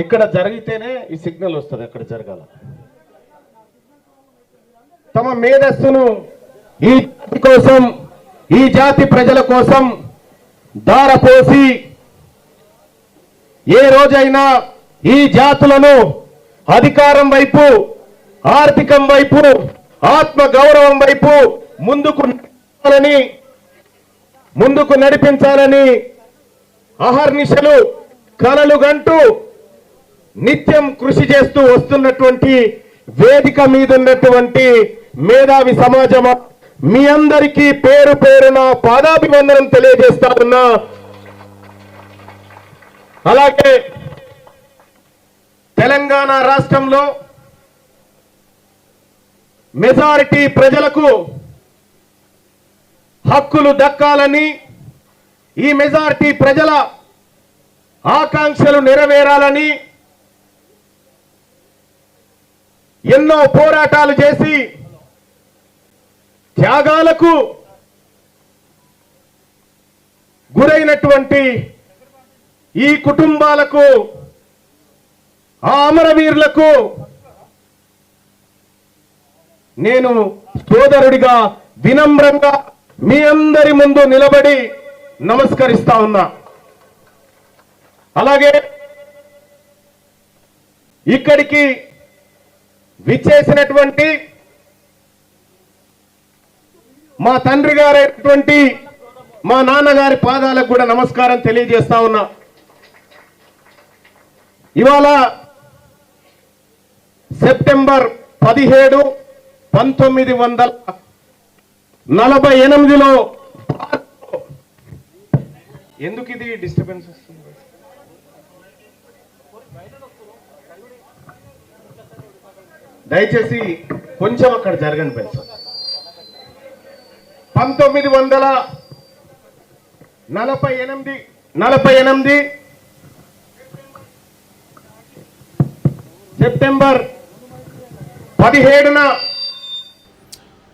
ఇక్కడ జరిగితేనే ఈ సిగ్నల్ వస్తుంది, అక్కడ జరగాల. తమ మేధస్సును ఈ జాతి కోసం, ఈ జాతి ప్రజల కోసం దారపోసి ఏ రోజైనా ఈ జాతులను అధికారం వైపు, ఆర్థికం వైపు, ఆత్మ గౌరవం వైపు ముందుకు నడిపించాలని అహర్నిశలు కలలుగంటూ నిత్యం కృషి చేస్తూ వస్తున్నటువంటి వేదిక మీద ఉన్నటువంటి మేధావి సమాజమా, మీ అందరికీ పేరు పేరున పాదాభివందనం తెలియజేస్తా ఉన్నా. అలాగే తెలంగాణ రాష్ట్రంలో మెజారిటీ ప్రజలకు హక్కులు దక్కాలని, ఈ మెజారిటీ ప్రజల ఆకాంక్షలు నెరవేరాలని ఎన్నో పోరాటాలు చేసి త్యాగాలకు గురైనటువంటి ఈ కుటుంబాలకు, ఆ అమరవీరులకు నేను సోదరుడిగా వినమ్రంగా మీ అందరి ముందు నిలబడి నమస్కరిస్తా ఉన్నా. అలాగే ఇక్కడికి విచ్చేసినటువంటి మా తండ్రి గారైనటువంటి మా నాన్నగారి పాదాలకు కూడా నమస్కారం తెలియజేస్తా ఉన్నా. ఇవాళ సెప్టెంబర్ 17, 1948లో ఎందుకు ఇది డిస్టర్బెన్స్ వస్తుంది? దయచేసి కొంచెం అక్కడ జరగని పెంచు. 1948 సెప్టెంబర్ 17న